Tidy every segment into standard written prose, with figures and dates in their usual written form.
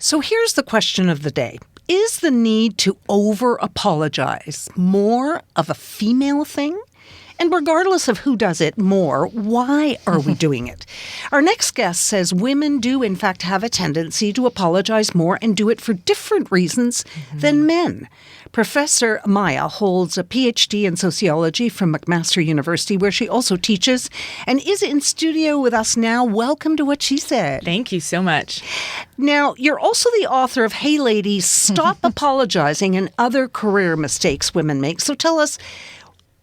So here's the question of the day. Is the need to over-apologize more of a female thing? And regardless of who does it more, why are we doing it? Our next guest says women do, in fact, have a tendency to apologize more and do it for different reasons than men. Professor Maya holds a PhD in sociology from McMaster University, where she also teaches and is in studio with us now. Welcome to What She Said. Thank you so much. Now, you're also the author of Hey Ladies, Stop Apologizing and Other Career Mistakes Women Make. So tell us,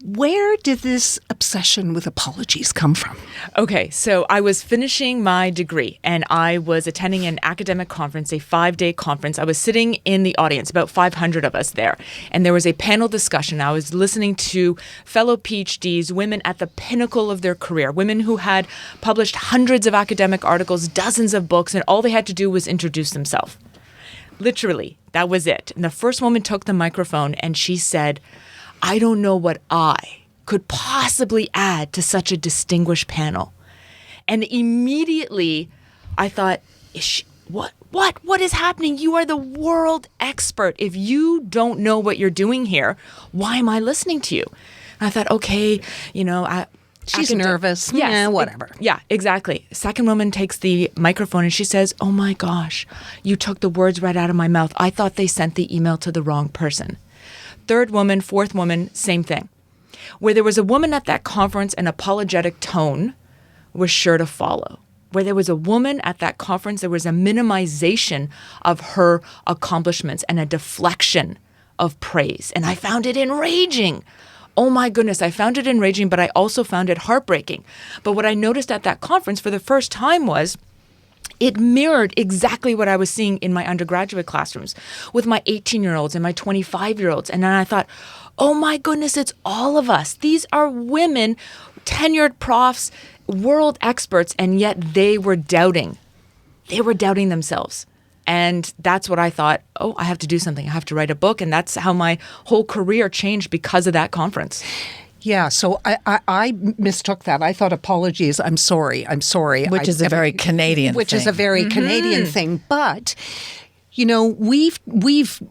where did this obsession with apologies come from? Okay, so I was finishing my degree and I was attending an academic conference, a 5-day conference. I was sitting in the audience, about 500 of us there, and there was a panel discussion. I was listening to fellow PhDs, women at the pinnacle of their career, women who had published hundreds of academic articles, dozens of books, and all they had to do was introduce themselves. Literally, that was it. And the first woman took the microphone and she said, I don't know what I could possibly add to such a distinguished panel. And immediately I thought, what is happening? You are the world expert. If you don't know what you're doing here, why am I listening to you? And I thought, okay, She's nervous. Yes, Yeah, whatever. Yeah, exactly. Second woman takes the microphone and she says, oh my gosh, you took the words right out of my mouth. I thought they sent the email to the wrong person. Third woman, fourth woman, same thing. Where there was a woman at that conference, an apologetic tone was sure to follow. Where there was a woman at that conference, there was a minimization of her accomplishments and a deflection of praise. And I found it enraging. Oh my goodness, I found it enraging, but I also found it heartbreaking. But what I noticed at that conference for the first time was it mirrored exactly what I was seeing in my undergraduate classrooms with my 18-year-olds and my 25-year-olds. And then I thought, oh my goodness, it's all of us. These are women, tenured profs, world experts, and yet they were doubting. They were doubting themselves. And that's what I thought, oh, I have to do something. I have to write a book. And that's how my whole career changed because of that conference. Yeah, so I mistook that. I thought apologies, I'm sorry. Which is a very Canadian thing. Which is a very Canadian thing. But, we've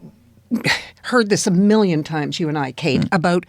heard this a million times, you and I, Kate, about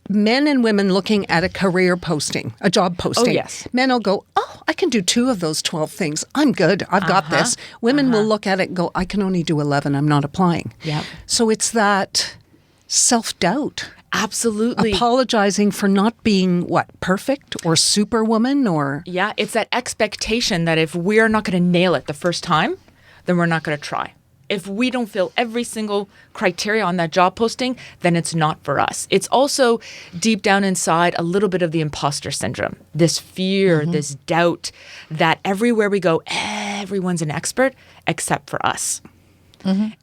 men and women looking at a career posting, a job posting. Oh, yes. Men will go, oh, I can do 2 of those 12 things. I'm good. I've got this. Women will look at it and go, I can only do 11. I'm not applying. Yep. So it's that self-doubt. Absolutely. Apologizing for not being, perfect or superwoman or... Yeah, it's that expectation that if we're not going to nail it the first time, then we're not going to try. If we don't fill every single criteria on that job posting, then it's not for us. It's also deep down inside a little bit of the imposter syndrome, this fear, this doubt that everywhere we go, everyone's an expert except for us.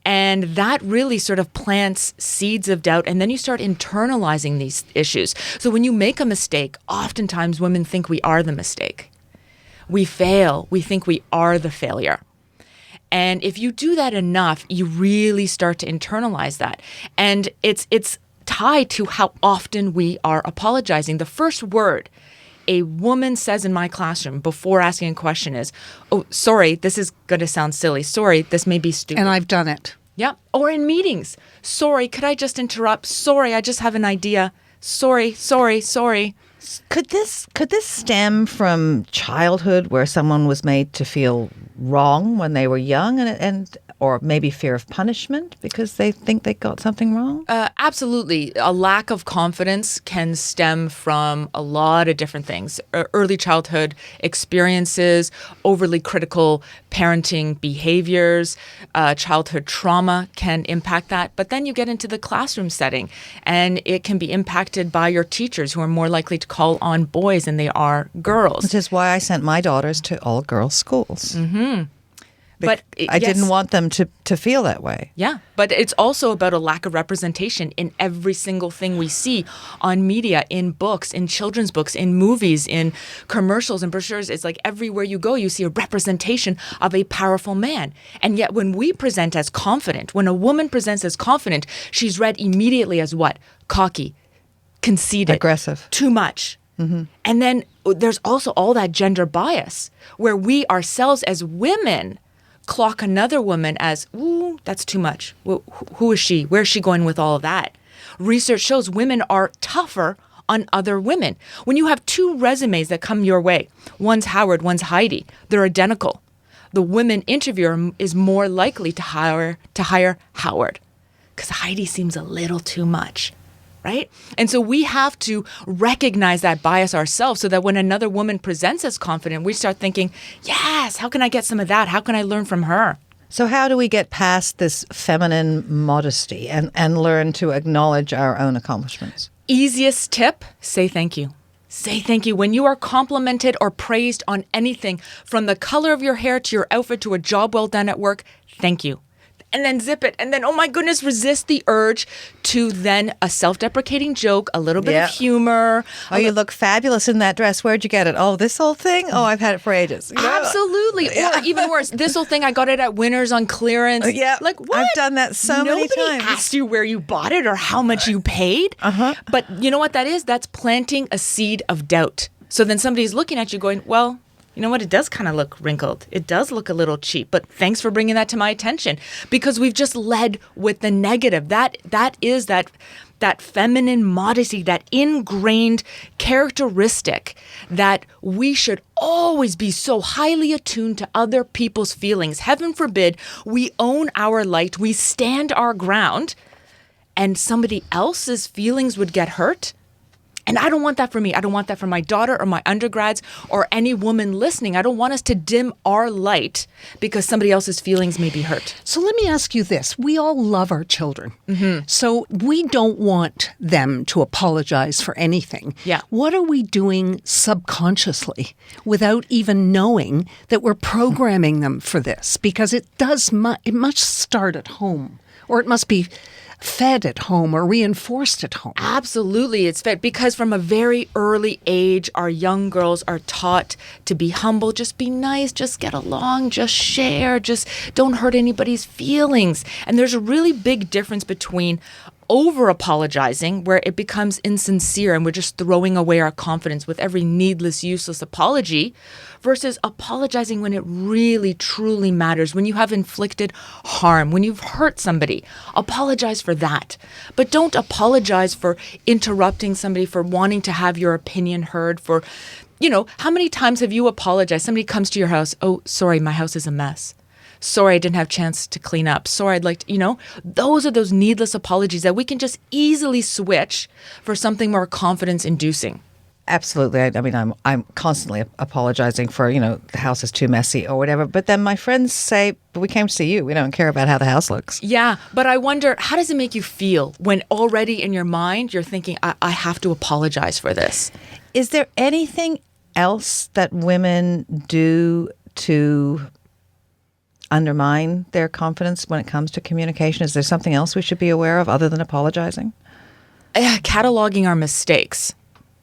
And that really sort of plants seeds of doubt. And then you start internalizing these issues. So when you make a mistake, oftentimes women think we are the mistake. We fail. We think we are the failure. And if you do that enough, you really start to internalize that. And it's tied to how often we are apologizing. The first word a woman says in my classroom before asking a question is, oh, sorry, this is going to sound silly. Sorry, this may be stupid. And I've done it. Yeah. Or in meetings. Sorry, could I just interrupt? Sorry, I just have an idea. Sorry. Could this stem from childhood where someone was made to feel wrong when they were young and or maybe fear of punishment because they think they got something wrong? Absolutely. A lack of confidence can stem from a lot of different things. Early childhood experiences, overly critical parenting behaviors, childhood trauma can impact that. But then you get into the classroom setting and it can be impacted by your teachers who are more likely to call on boys than they are girls. Which is why I sent my daughters to all-girls schools. But I didn't want them to feel that way. Yeah, but it's also about a lack of representation in every single thing we see on media, in books, in children's books, in movies, in commercials and brochures. It's like everywhere you go, you see a representation of a powerful man. And yet when we present as confident, when a woman presents as confident, she's read immediately as what? Cocky, conceited. Aggressive. Too much. And then there's also all that gender bias where we ourselves as women clock another woman as, ooh, that's too much. Who is she? Where's she going with all of that? Research shows women are tougher on other women. When you have two resumes that come your way, one's Howard, one's Heidi, they're identical. The women interviewer is more likely to hire Howard because Heidi seems a little too much, right? And so we have to recognize that bias ourselves so that when another woman presents as confident, we start thinking, yes, how can I get some of that? How can I learn from her? So how do we get past this feminine modesty and learn to acknowledge our own accomplishments? Easiest tip, say thank you. Say thank you. When you are complimented or praised on anything, from the color of your hair to your outfit to a job well done at work, thank you. And then zip it. And then, oh my goodness, resist the urge to then a self-deprecating joke, a little bit of humor. Oh, you look fabulous in that dress. Where'd you get it? Oh, this old thing? Oh, I've had it for ages. Absolutely. Or even worse, this whole thing, I got it at Winners on clearance. Yeah. Like, what? I've done that so many times. Nobody asked you where you bought it or how much you paid. But you know what that is? That's planting a seed of doubt. So then somebody's looking at you going, well, you know what? It does kind of look wrinkled. It does look a little cheap, but thanks for bringing that to my attention, because we've just led with the negative. That is that feminine modesty, that ingrained characteristic that we should always be so highly attuned to other people's feelings. Heaven forbid we own our light, we stand our ground, and somebody else's feelings would get hurt. And I don't want that for me. I don't want that for my daughter or my undergrads or any woman listening. I don't want us to dim our light because somebody else's feelings may be hurt. So let me ask you this. We all love our children. So we don't want them to apologize for anything. Yeah. What are we doing subconsciously without even knowing that we're programming them for this? Because it must start at home, or it must be fed at home or reinforced at home. Absolutely, it's fed, because from a very early age, our young girls are taught to be humble, just be nice, just get along, just share, just don't hurt anybody's feelings. And there's a really big difference between over apologizing, where it becomes insincere and we're just throwing away our confidence with every needless, useless apology, versus apologizing when it really, truly matters, when you have inflicted harm, when you've hurt somebody. Apologize for that. But don't apologize for interrupting somebody, for wanting to have your opinion heard, for, how many times have you apologized? Somebody comes to your house, oh, sorry, my house is a mess. Sorry, I didn't have a chance to clean up. Sorry, I'd like to, those are those needless apologies that we can just easily switch for something more confidence-inducing. Absolutely. I mean, I'm constantly apologizing for, the house is too messy or whatever. But then my friends say, but we came to see you. We don't care about how the house looks. Yeah. But I wonder, how does it make you feel when already in your mind you're thinking, I have to apologize for this? Is there anything else that women do to undermine their confidence when it comes to communication? Is there something else we should be aware of other than apologizing? Cataloging our mistakes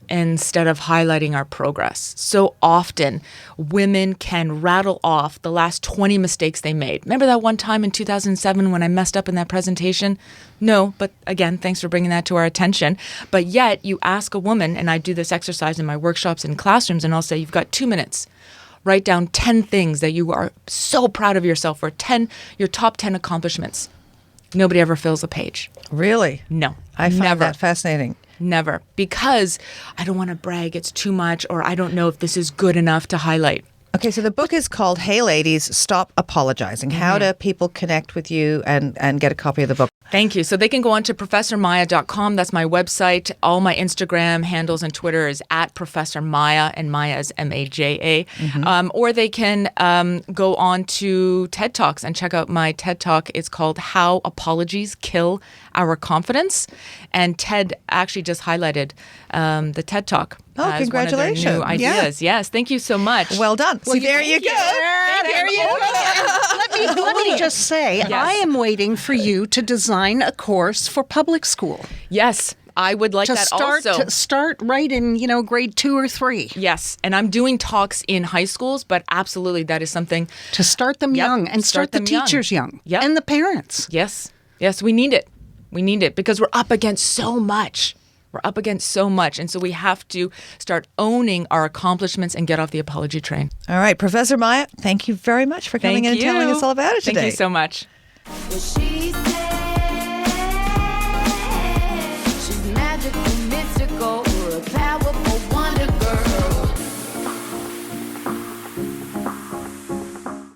instead of highlighting our progress. So often women can rattle off the last 20 mistakes they made. Remember that one time in 2007 when I messed up in that presentation? No, but again, thanks for bringing that to our attention. But yet you ask a woman, and I do this exercise in my workshops and classrooms, and I'll say, you've got 2 minutes. Write down 10 things that you are so proud of yourself for, your top 10 accomplishments. Nobody ever fills a page. Really? No. I find never. that fascinating. Never. Because I don't want to brag, it's too much, or I don't know if this is good enough to highlight. Okay, so the book is called Hey Ladies, Stop Apologizing. How do people connect with you and get a copy of the book? Thank you. So they can go on to ProfessorMaya.com. That's my website. All my Instagram handles and Twitter is at Professor Maya, and Maya is Maja. Or they can go on to TED Talks and check out my TED Talk. It's called How Apologies Kill Our Confidence. And TED actually just highlighted the TED Talk. Oh, congratulations. One of their new ideas. Yeah. Yes. Thank you so much. Well done. Well, See, there you go. There you go. Let me just say, Yes. I am waiting for you to design a course for public school. Yes. I would like that also. To start right in, grade 2 or 3. Yes. And I'm doing talks in high schools, but absolutely that is something. To start them young and start the them young. teachers young. Yep. And the parents. Yes. Yes, we need it. We need it because we're up against so much. We're up against so much. And so we have to start owning our accomplishments and get off the apology train. All right, Professor Maya, thank you very much for coming in and telling us all about it today. Thank you so much. Well, she said